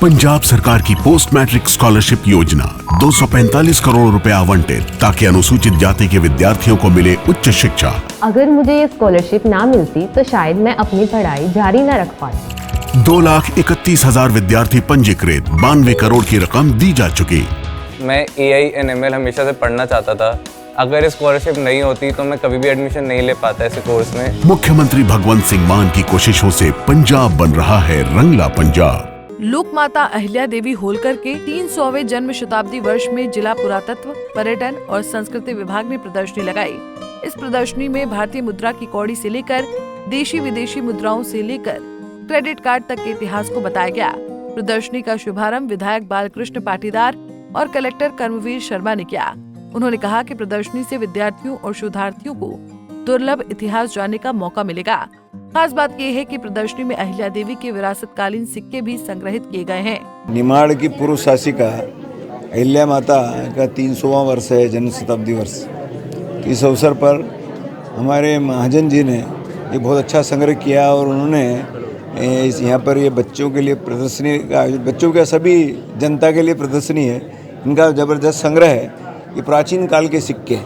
पंजाब सरकार की post matric scholarship योजना 245 करोड़ रुपए आवंटित ताकि अनुसूचित जाति के विद्यार्थियों को मिले उच्च शिक्षा। अगर मुझे ये स्कॉलरशिप ना मिलती तो शायद मैं अपनी पढ़ाई जारी न रख पाती। 2,31,000 विद्यार्थी पंजीकृत, 92 करोड़ की रकम दी जा चुकी। मैं AI/ML हमेशा से पढ़ना चाहता था। अगर स्कॉलरशिप नहीं होती तो मैं कभी भी एडमिशन नहीं ले पाता ऐसे कोर्स में। मुख्यमंत्री भगवंत सिंह मान की कोशिशों से पंजाब बन रहा है रंगला पंजाब। लोक माता अहिल्या देवी होलकर के 300वें जन्म शताब्दी वर्ष में जिला पुरातत्व, पर्यटन और संस्कृति विभाग ने प्रदर्शनी लगाई। इस प्रदर्शनी में भारतीय मुद्रा की कौड़ी से लेकर देशी विदेशी मुद्राओं से लेकर क्रेडिट कार्ड तक के इतिहास को बताया गया। प्रदर्शनी का शुभारंभ विधायक बालकृष्ण पाटीदार और कलेक्टर कर्मवीर शर्मा ने किया। उन्होंने कहा कि प्रदर्शनी से विद्यार्थियों और शोधार्थियों को दुर्लभ इतिहास जानने का मौका मिलेगा। खास बात यह है कि प्रदर्शनी में अहिल्या देवी के विरासतकालीन सिक्के भी संग्रहित किए गए हैं। निमाड़ की पूर्व शासिका अहिल्या माता का 300वां वर्ष है, जन्म शताब्दी वर्ष। इस अवसर पर हमारे महाजन जी ने ये बहुत अच्छा संग्रह किया और उन्होंने यहाँ पर ये बच्चों के लिए प्रदर्शनी का, बच्चों के सभी जनता के लिए प्रदर्शनी है। इनका जबरदस्त संग्रह है। ये प्राचीन काल के सिक्के,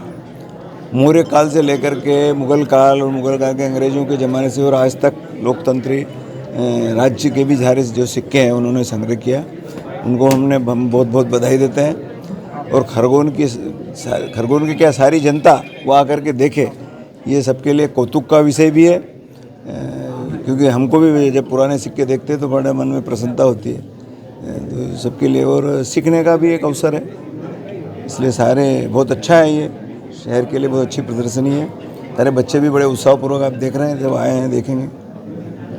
मौर्य काल से लेकर के मुगल काल और मुगल काल के अंग्रेजों के ज़माने से और आज तक लोकतंत्री राज्य के भी सारे जो सिक्के हैं उन्होंने संग्रह किया। उनको हम बहुत बहुत बधाई देते हैं। और खरगोन की क्या सारी जनता वो आकर के देखे, ये सबके लिए कौतुक का विषय भी है, क्योंकि हमको भी जब पुराने सिक्के देखते हैं तो बड़े मन में प्रसन्नता होती है। तो सबके लिए और सीखने का भी एक अवसर है, इसलिए सारे बहुत अच्छा है। ये शहर के लिए बहुत अच्छी प्रदर्शनी है। सारे बच्चे भी बड़े उत्साहपूर्वक आप देख रहे हैं, जब आए हैं देखेंगे।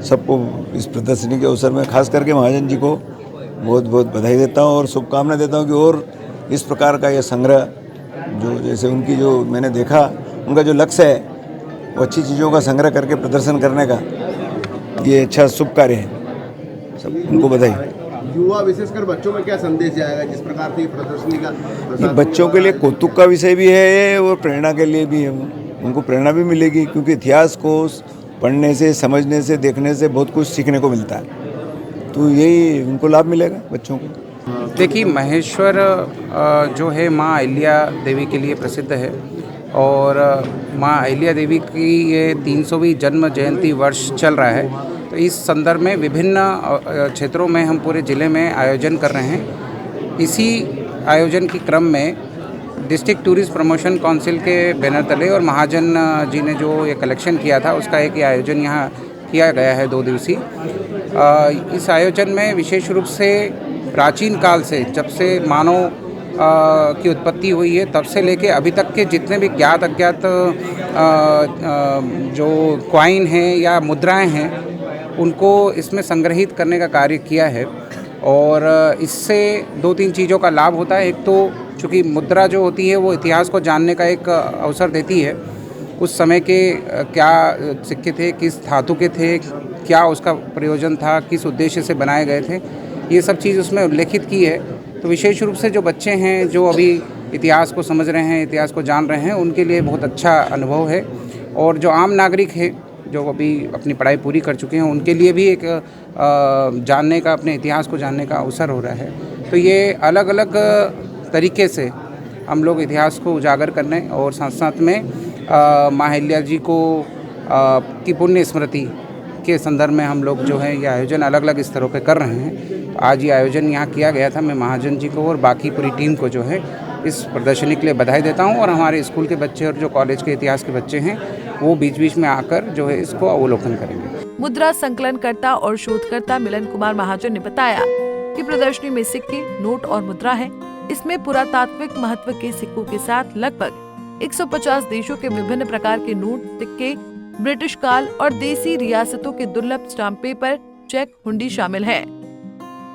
सबको इस प्रदर्शनी के अवसर में खास करके महाजन जी को बहुत बहुत बधाई देता हूँ और शुभकामनाएं देता हूँ कि और इस प्रकार का यह संग्रह जो जैसे उनकी जो मैंने देखा उनका जो लक्ष्य है वो अच्छी चीज़ों का संग्रह करके प्रदर्शन करने का, ये अच्छा शुभ कार्य है। सब उनको बधाई। युवा विशेषकर बच्चों में क्या संदेश जाएगा जिस प्रकार से प्रदर्शनी का? बच्चों के लिए कौतुक का विषय भी है और प्रेरणा के लिए भी है। उनको प्रेरणा भी मिलेगी, क्योंकि इतिहास को पढ़ने से, समझने से, देखने से बहुत कुछ सीखने को मिलता है। तो यही उनको लाभ मिलेगा बच्चों को। देखिए, महेश्वर जो है माँ अहिल्या देवी के लिए प्रसिद्ध है और माँ अहिल्या देवी की ये 300वीं जन्म जयंती वर्ष चल रहा है। तो इस संदर्भ में विभिन्न क्षेत्रों में हम पूरे ज़िले में आयोजन कर रहे हैं। इसी आयोजन के क्रम में डिस्ट्रिक्ट टूरिस्ट प्रमोशन काउंसिल के बैनर तले और महाजन जी ने जो ये कलेक्शन किया था उसका एक आयोजन यहाँ किया गया है 2 दिवसीय। इस आयोजन में विशेष रूप से प्राचीन काल से, जब से मानव की उत्पत्ति हुई है तब से लेके अभी तक के जितने भी ज्ञात अज्ञात जो कॉइन हैं या मुद्राएं हैं उनको इसमें संग्रहित करने का कार्य किया है। और इससे 2-3 चीज़ों का लाभ होता है। एक तो चूँकि मुद्रा जो होती है वो इतिहास को जानने का एक अवसर देती है। उस समय के क्या सिक्के थे, किस धातु के थे, क्या उसका प्रयोजन था, किस उद्देश्य से बनाए गए थे, ये सब चीज़ उसमें उल्लेखित की है। तो विशेष रूप से जो बच्चे हैं जो अभी इतिहास को समझ रहे हैं, इतिहास को जान रहे हैं, उनके लिए बहुत अच्छा अनुभव है। और जो आम नागरिक है जो अभी अपनी पढ़ाई पूरी कर चुके हैं उनके लिए भी एक जानने का, अपने इतिहास को जानने का अवसर हो रहा है। तो ये अलग अलग तरीके से हम लोग इतिहास को उजागर करने और साथ साथ में माँ अहिल्या जी को की पुण्य स्मृति के संदर्भ में हम लोग जो है ये आयोजन अलग अलग स्तरों पे कर रहे हैं। आज ये आयोजन यहाँ किया गया था। मैं महाजन जी को और बाकी पूरी टीम को जो है इस प्रदर्शनी के लिए बधाई देता हूँ। और हमारे स्कूल के बच्चे और जो कॉलेज के इतिहास के बच्चे हैं वो बीच बीच में आकर जो है इसको अवलोकन करेंगे। मुद्रा संकलनकर्ता और शोधकर्ता मिलन कुमार महाजन ने बताया कि प्रदर्शनी में सिक्के, नोट और मुद्रा है। इसमें पुरातात्विक महत्व के सिक्कों के साथ लगभग 150 देशों के विभिन्न प्रकार के नोट, सिक्के, ब्रिटिश काल और देसी रियासतों के दुर्लभ स्टाम्प पेपर, चेक, हुंडी शामिल है।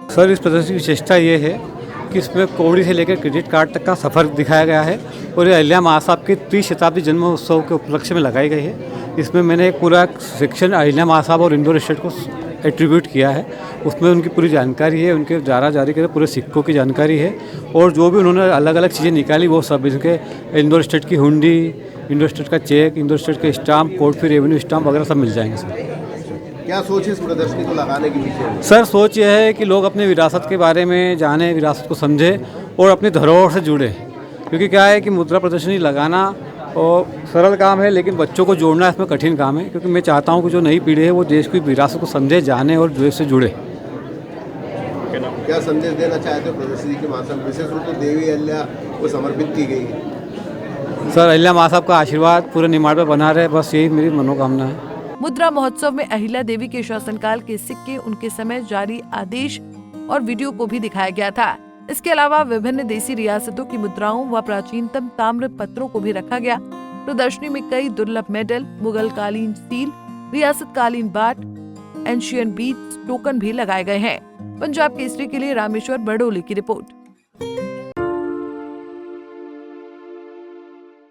सर, इस प्रदर्शनी की विशेषता ये है कि इसमें कौड़ी से लेकर क्रेडिट कार्ड तक का सफ़र दिखाया गया है और ये अहिल्या माँ साहब के 30 शताब्दी जन्म उत्सव के उपलक्ष्य में लगाई गई है। इसमें मैंने एक पूरा सेक्शन अहिल्या माँ साहब और इंडोर स्टेट को एट्रीब्यूट किया है। उसमें उनकी पूरी जानकारी है, उनके जारी करे पूरे सिक्कों की जानकारी है और जो भी उन्होंने अलग अलग चीज़ें निकाली वो सब, इनके इंडोर स्टेट की हुंडी, इंडोर स्टेट का चेक, इंडोर स्टेट के stamp, court fee revenue stamp वगैरह सब मिल जाएंगे सर। क्या सोच है इस प्रदर्शनी को लगाने के पीछे? सर सोच यह है कि लोग अपनी विरासत के बारे में जानें, विरासत को समझें और अपनी धरोहर से जुड़ें, क्योंकि क्या है कि मुद्रा प्रदर्शनी लगाना और सरल काम है, लेकिन बच्चों को जोड़ना इसमें कठिन काम है, क्योंकि मैं चाहता हूं कि जो नई पीढ़ी है वो देश की विरासत को समझे, जाने और देश से जुड़े। क्या संदेश देना चाहते हो प्रदर्शनी के माध्यम, विशेष रूप से देवी अहिल्या को समर्पित की गई है? सर अहिल्या माँ साहब का आशीर्वाद पूरे निमाड़ पर बना रहे, बस यही मेरी मनोकामना है। मुद्रा महोत्सव में अहिल्या देवी के शासनकाल के सिक्के, उनके समय जारी आदेश और वीडियो को भी दिखाया गया था। इसके अलावा विभिन्न देसी रियासतों की मुद्राओं व प्राचीनतम ताम्र पत्रों को भी रखा गया। प्रदर्शनी में कई दुर्लभ मेडल, मुगल कालीन सील, रियासत कालीन बाट, एंशियन बीट्स, टोकन भी लगाए गए हैं। पंजाब केसरी के लिए रामेश्वर बड़ोली की रिपोर्ट।